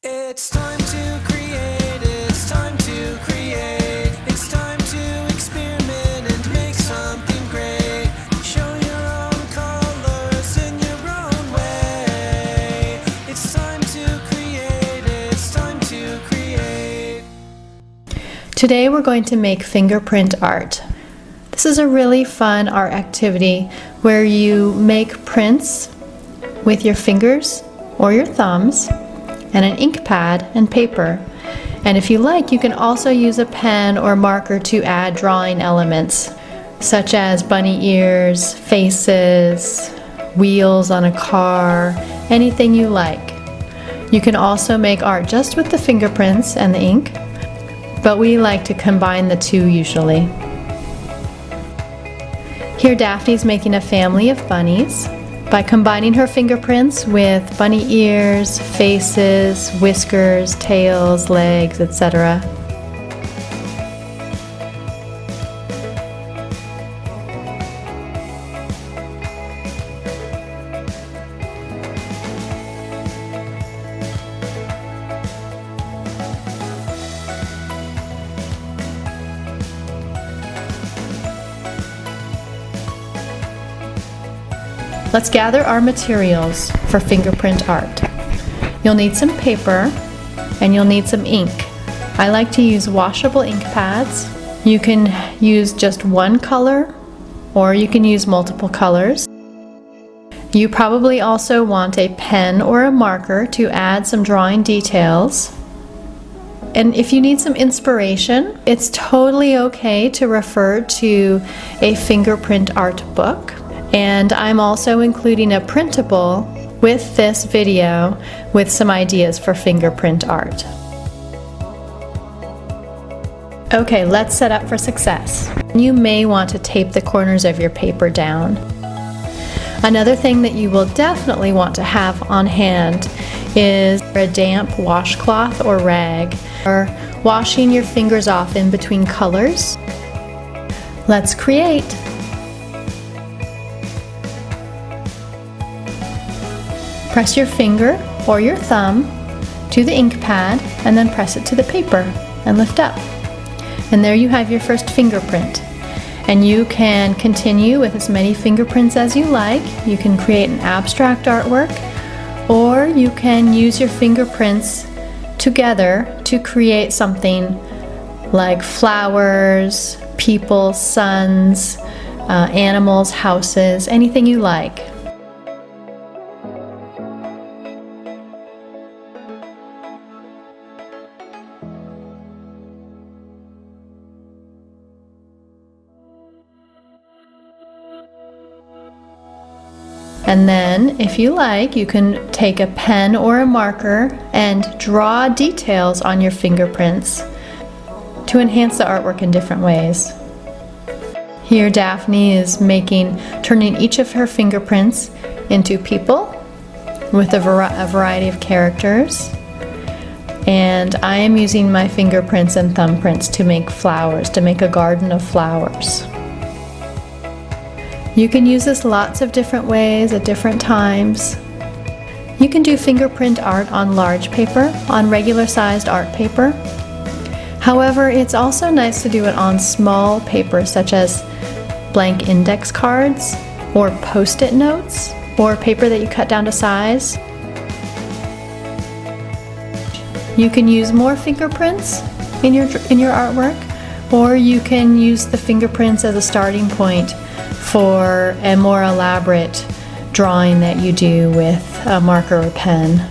It's time to create, it's time to create, it's time to experiment and make something great. Show your own colors in your own way. It's time to create, it's time to create. Today we're going to make fingerprint art. This is a really fun art activity where you make prints with your fingers or your thumbs and an ink pad and paper. And if you like, you can also use a pen or marker to add drawing elements, such as bunny ears, faces, wheels on a car, anything you like. You can also make art just with the fingerprints and the ink, but we like to combine the two usually. Here Daphne's making a family of bunnies by combining her fingerprints with bunny ears, faces, whiskers, tails, legs, etc. Let's gather our materials for fingerprint art. You'll need some paper and you'll need some ink. I like to use washable ink pads. You can use just one color or you can use multiple colors. You probably also want a pen or a marker to add some drawing details. And if you need some inspiration, it's totally okay to refer to a fingerprint art book. And I'm also including a printable with this video with some ideas for fingerprint art. Okay, let's set up for success. You may want to tape the corners of your paper down. Another thing that you will definitely want to have on hand is a damp washcloth or rag, or washing your fingers off in between colors. Let's create. Press your finger or your thumb to the ink pad and then press it to the paper and lift up. And there you have your first fingerprint. And you can continue with as many fingerprints as you like. You can create an abstract artwork, or you can use your fingerprints together to create something like flowers, people, suns, animals, houses, anything you like. And then, if you like, you can take a pen or a marker and draw details on your fingerprints to enhance the artwork in different ways. Here Daphne is turning each of her fingerprints into people with a variety of characters. And I am using my fingerprints and thumbprints to make flowers, to make a garden of flowers. You can use this lots of different ways at different times. You can do fingerprint art on large paper, on regular sized art paper. However, it's also nice to do it on small paper such as blank index cards or post-it notes or paper that you cut down to size. You can use more fingerprints in your artwork, or you can use the fingerprints as a starting point for a more elaborate drawing that you do with a marker or pen.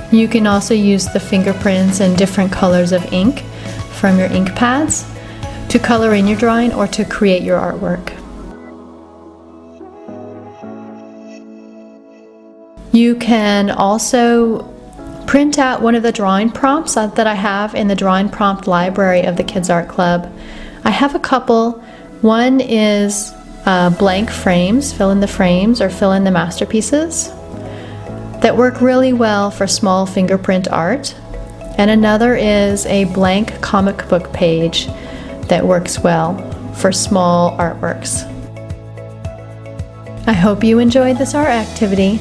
You can also use the fingerprints and different colors of ink from your ink pads to color in your drawing or to create your artwork. You can also print out one of the drawing prompts that I have in the drawing prompt library of the Kids Art Club. I have a couple. One is blank frames, fill in the frames or fill in the masterpieces that work really well for small fingerprint art. And another is a blank comic book page that works well for small artworks. I hope you enjoyed this art activity.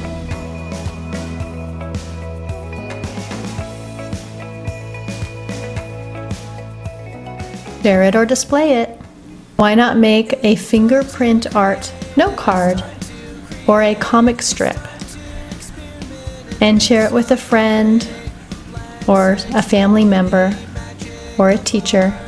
Share it or display it. Why not make a fingerprint art note card or a comic strip and share it with a friend or a family member or a teacher